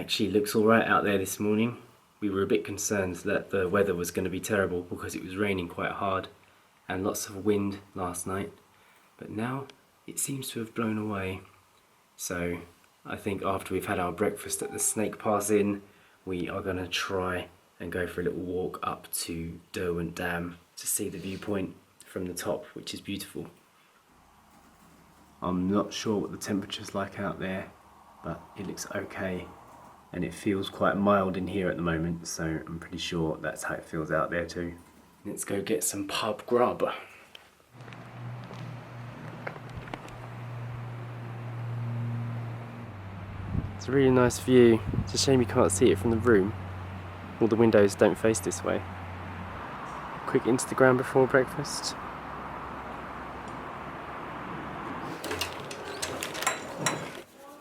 actually looks alright out there this morning. We were a bit concerned that the weather was going to be terrible because it was raining quite hard and lots of wind last night, but now it seems to have blown away. So I think after we've had our breakfast at the Snake Pass Inn, we are going to try and go for a little walk up to Derwent Dam to see the viewpoint from the top, which is beautiful. I'm not sure what the temperature's like out there, but it looks okay, and it feels quite mild in here at the moment, so I'm pretty sure that's how it feels out there too. Let's go get some pub grub. It's a really nice view. It's a shame you can't see it from the room. All the windows don't face this way. Quick Instagram before breakfast.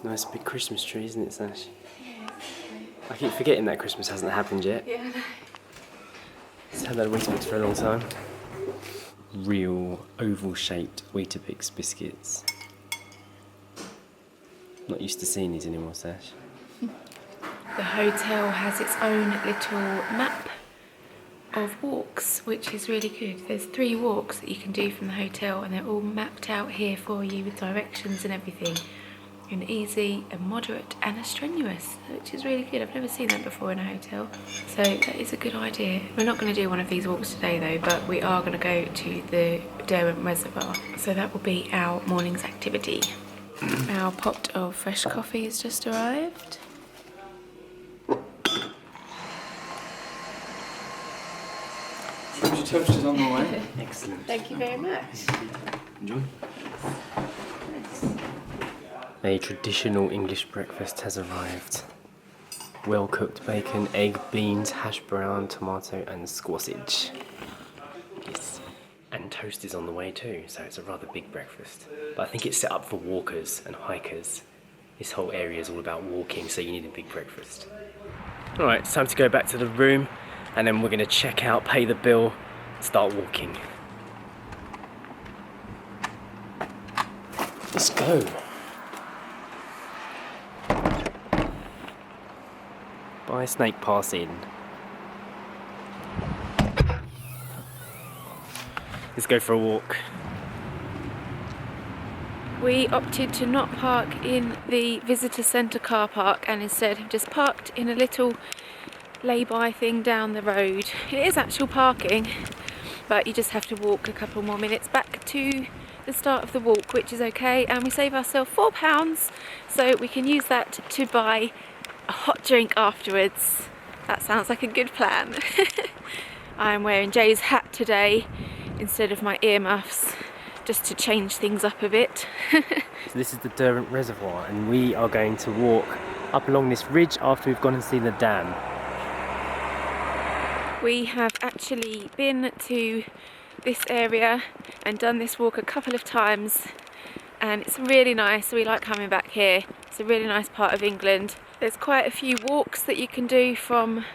Nice big Christmas tree, isn't it, Sash? I keep forgetting that Christmas hasn't happened yet. Yeah, I know. It's had that Weetabix for a long time. Real oval-shaped Weetabix biscuits. Not used to seeing these anymore, Sash. The hotel has its own little map of walks, which is really good. There's 3 walks that you can do from the hotel, and they're all mapped out here for you with directions and everything. An easy, a moderate and a strenuous, which is really good. I've never seen that before in a hotel, so that is a good idea. We're not going to do one of these walks today though, but we are going to go to the Derwent Reservoir, so that will be our morning's activity. Our pot of fresh coffee has just arrived. Your toast is on the way. Excellent. Thank you very much. Enjoy. A traditional English breakfast has arrived. Well cooked bacon, egg, beans, hash brown, tomato and sausage. Yes. And toast is on the way too, so it's a rather big breakfast. But I think it's set up for walkers and hikers. This whole area is all about walking, so you need a big breakfast. Alright, it's time to go back to the room, and then we're going to check out, pay the bill, start walking. Let's go. By Snake Pass Inn. Let's go for a walk. We opted to not park in the visitor centre car park and instead have just parked in a little lay-by thing down the road. It is actual parking, but you just have to walk a couple more minutes back to the start of the walk, which is okay, and we save ourselves £4, so we can use that to buy a hot drink afterwards. That sounds like a good plan. I'm wearing Jay's hat today instead of my earmuffs, just to change things up a bit. So this is the Derwent Reservoir, and we are going to walk up along this ridge after we've gone and seen the dam. We have actually been to this area and done this walk a couple of times, and it's really nice. We like coming back here. It's a really nice part of England. There's quite a few walks that you can do from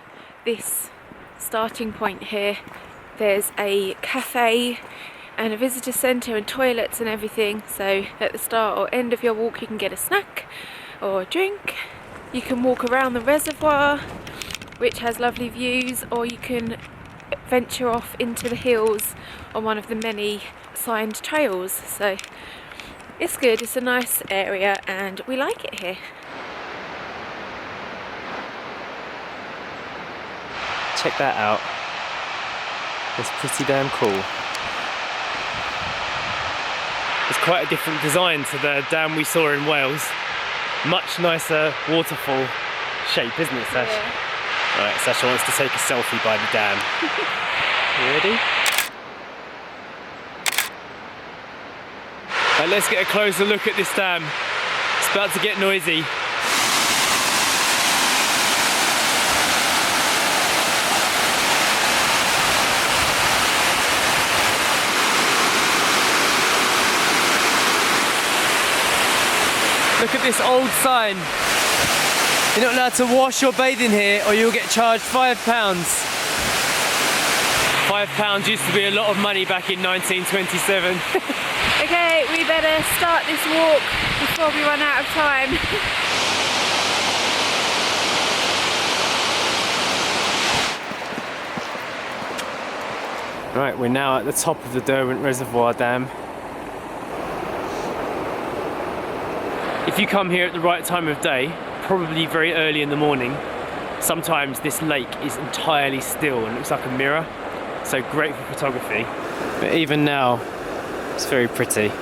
this starting point here. There's a cafe and a visitor centre and toilets and everything, so at the start or end of your walk you can get a snack or a drink. You can walk around the reservoir, which has lovely views, or you can venture off into the hills on one of the many signed trails. So it's good, it's a nice area and we like it here. Check that out. It's pretty damn cool. It's quite a different design to the dam we saw in Wales. Much nicer waterfall shape, isn't it, Sash? Yeah. Alright, Sasha wants to take a selfie by the dam. You ready? Right, let's get a closer look at this dam. It's about to get noisy. Look at this old sign. You're not allowed to wash or bathe in here or you'll get charged £5. £5 used to be a lot of money back in 1927. Okay, we better start this walk before we run out of time. Right, we're now at the top of the Derwent Reservoir Dam. If you come here at the right time of day, probably very early in the morning, sometimes this lake is entirely still and looks like a mirror. So great for photography. But even now, it's very pretty.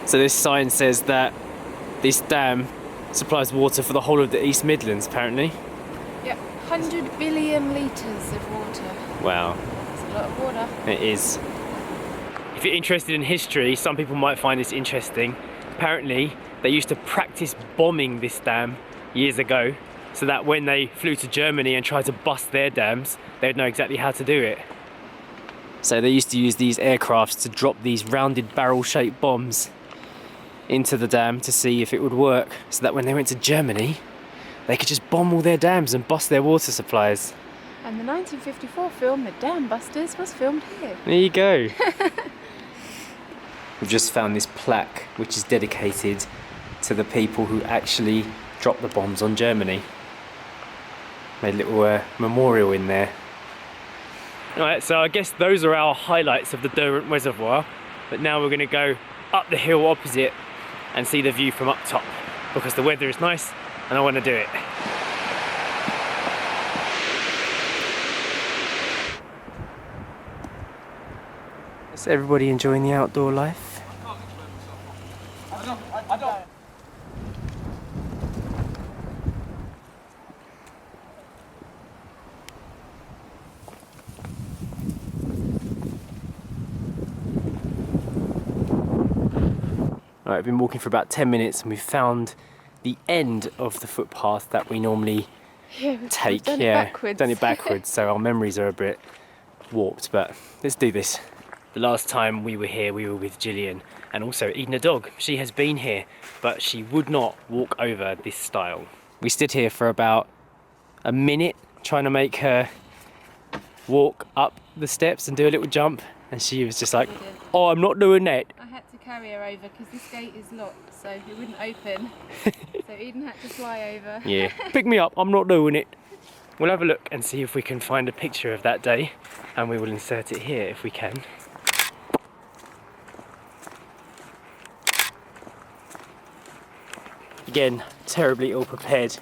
So this sign says that this dam supplies water for the whole of the East Midlands, apparently. Yep, 100 billion litres of water. Wow. That's a lot of water. It is. If you're interested in history, some people might find this interesting. Apparently, they used to practice bombing this dam years ago, so that when they flew to Germany and tried to bust their dams, they'd know exactly how to do it. So they used to use these aircrafts to drop these rounded barrel-shaped bombs into the dam to see if it would work, so that when they went to Germany, they could just bomb all their dams and bust their water supplies. And the 1954 film, The Dam Busters, was filmed here. There you go. We've just found this plaque which is dedicated to the people who actually dropped the bombs on Germany. Made a little memorial in there. Alright, so I guess those are our highlights of the Derwent Reservoir, but now we're going to go up the hill opposite and see the view from up top, because the weather is nice and I want to do it. Is everybody enjoying the outdoor life? I don't. Right, I've been walking for about 10 minutes and we've found the end of the footpath that we normally take. Done it backwards. Done it backwards, so our memories are a bit warped, but let's do this. The last time we were here, we were with Gillian and also Eden, a dog. She has been here, but she would not walk over this stile. We stood here for about a minute trying to make her walk up the steps and do a little jump, and she was just like, oh, I'm not doing that. I had to carry her over because this gate is locked, so it wouldn't open. So Eden had to fly over. Yeah, pick me up, I'm not doing it. We'll have a look and see if we can find a picture of that day, and we will insert it here if we can. Again, terribly ill prepared.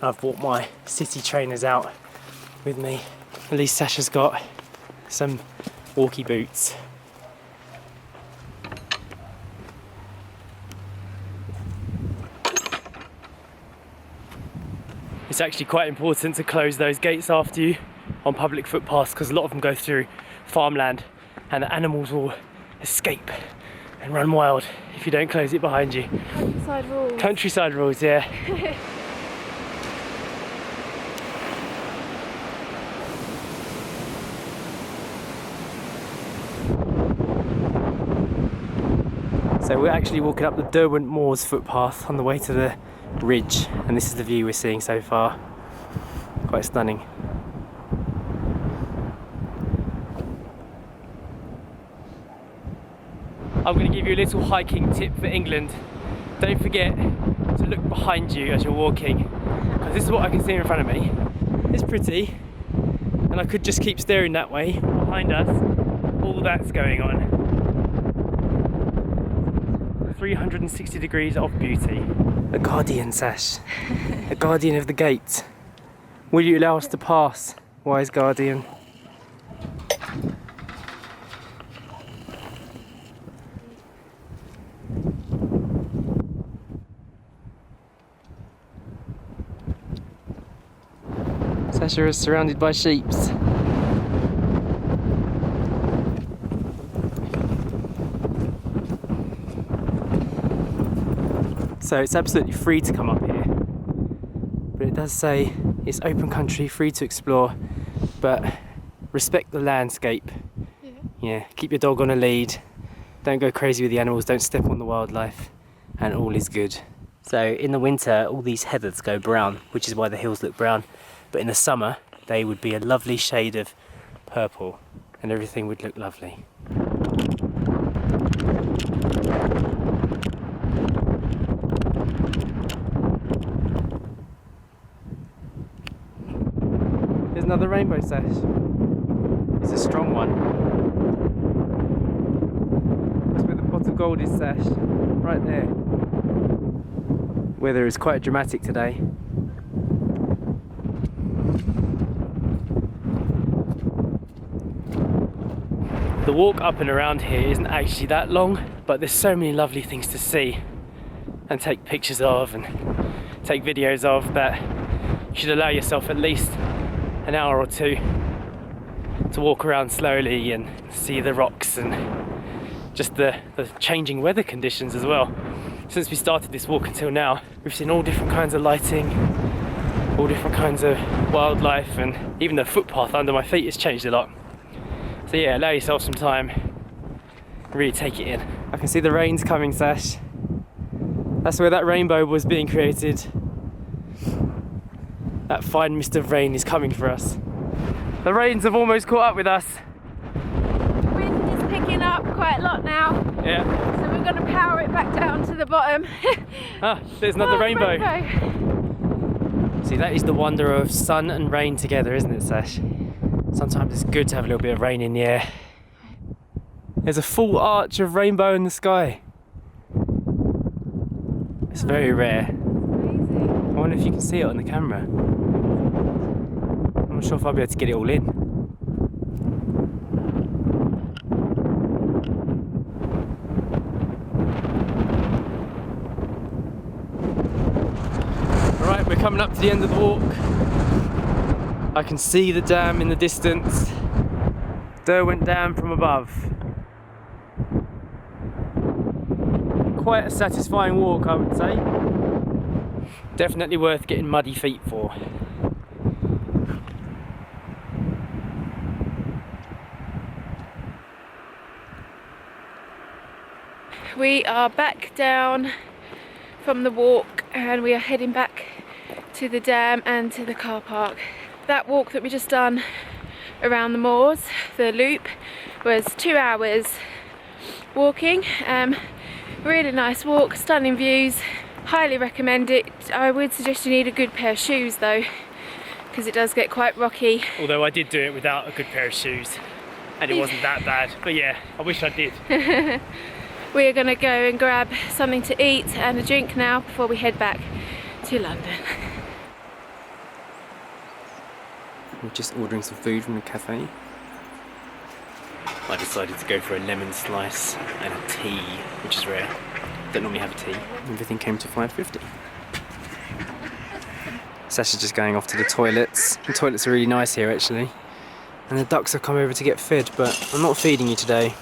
I've brought my city trainers out with me. At least Sasha's got some walkie boots. It's actually quite important to close those gates after you on public footpaths, because a lot of them go through farmland and the animals will escape and run wild if you don't close it behind you. Countryside rules. Countryside rules, yeah. So we're actually walking up the Derwent Moors footpath on the way to the ridge, and this is the view we're seeing so far. Quite stunning. I'm going to give you a little hiking tip for England. Don't forget to look behind you as you're walking, because this is what I can see in front of me. It's pretty, and I could just keep staring that way. Behind us, all that's going on. 360 degrees of beauty. A guardian, Sash. A guardian of the gate. Will you allow us to pass, wise guardian? Sasha is surrounded by sheeps. So it's absolutely free to come up here, but it does say it's open country, free to explore, but respect the landscape. Yeah, keep your dog on a lead, don't go crazy with the animals, don't step on the wildlife, and all is good. So in the winter, all these heathers go brown, which is why the hills look brown, but in the summer they would be a lovely shade of purple and everything would look lovely. There's another rainbow, Sash. It's a strong one. That's where the pot of gold is, Sash. Right there. Weather is quite dramatic today. The walk up and around here isn't actually that long, but there's so many lovely things to see and take pictures of and take videos of that you should allow yourself at least an hour or two to walk around slowly and see the rocks and just the changing weather conditions as well. Since we started this walk until now, we've seen all different kinds of lighting, all different kinds of wildlife, and even the footpath under my feet has changed a lot. So yeah, allow yourself some time, really take it in. I can see the rain's coming, Sash. That's where that rainbow was being created. That fine mist of rain is coming for us. The rains have almost caught up with us. The wind is picking up quite a lot now. Yeah. So we're going to power it back down to the bottom. Ah, there's another rainbow. See, that is the wonder of sun and rain together, isn't it, Sash? Sometimes it's good to have a little bit of rain in the air. There's a full arch of rainbow in the sky. It's very rare. Amazing. I wonder if you can see it on the camera. I'm not sure if I'll be able to get it all in. Alright, we're coming up to the end of the walk. I can see the dam in the distance. Derwent Dam from above. Quite a satisfying walk, I would say. Definitely worth getting muddy feet for. We are back down from the walk and we are heading back to the dam and to the car park. That walk that we just done around the moors, the loop, was 2 hours walking. Really nice walk, stunning views, highly recommend it. I would suggest you need a good pair of shoes though, because it does get quite rocky. Although I did do it without a good pair of shoes and it wasn't that bad, but yeah, I wish I did. We are going to go and grab something to eat and a drink now before we head back to London. We're just ordering some food from the cafe. I decided to go for a lemon slice and a tea, which is rare. Don't normally have a tea. Everything came to $5.50. Sasha's just going off to the toilets. The toilets are really nice here actually. And the ducks have come over to get fed, but I'm not feeding you today.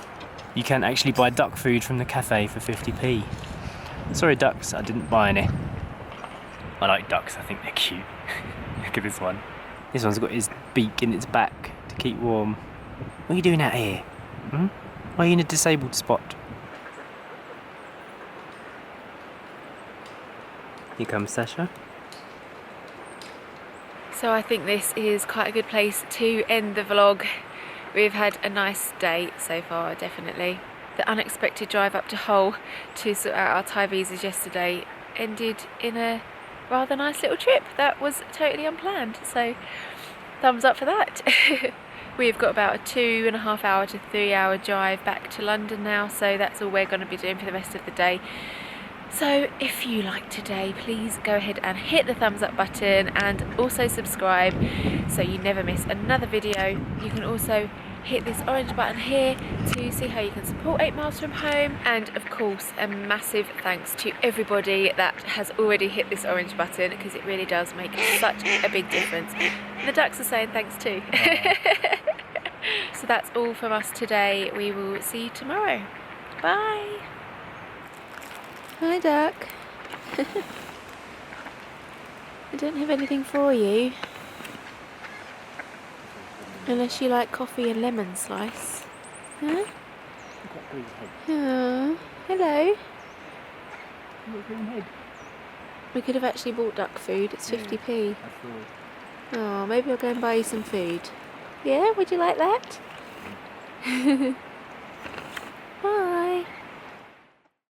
You can actually buy duck food from the cafe for 50p. Sorry ducks, I didn't buy any. I like ducks, I think they're cute. Look at this one. This one's got his beak in its back to keep warm. What are you doing out here? Hmm? Why are you in a disabled spot? Here comes Sasha. So I think this is quite a good place to end the vlog. We've had a nice day so far, definitely. The unexpected drive up to Hull to sort out our Thai visas yesterday ended in a rather nice little trip that was totally unplanned, so thumbs up for that. We've got about a 2.5 hour to 3 hour drive back to London now, so that's all we're going to be doing for the rest of the day. So if you liked today, please go ahead and hit the thumbs up button and also subscribe so you never miss another video. You can also hit this orange button here to see how you can support 8 Miles From Home, and of course a massive thanks to everybody that has already hit this orange button, because it really does make such a big difference. And the ducks are saying thanks too. So that's all from us today. We will see you tomorrow. Bye. Hi duck. I don't have anything for you. Unless you like coffee and lemon slice. Huh? Oh, hello. We could have actually bought duck food. It's 50p. Oh, maybe I'll go and buy you some food. Yeah, would you like that?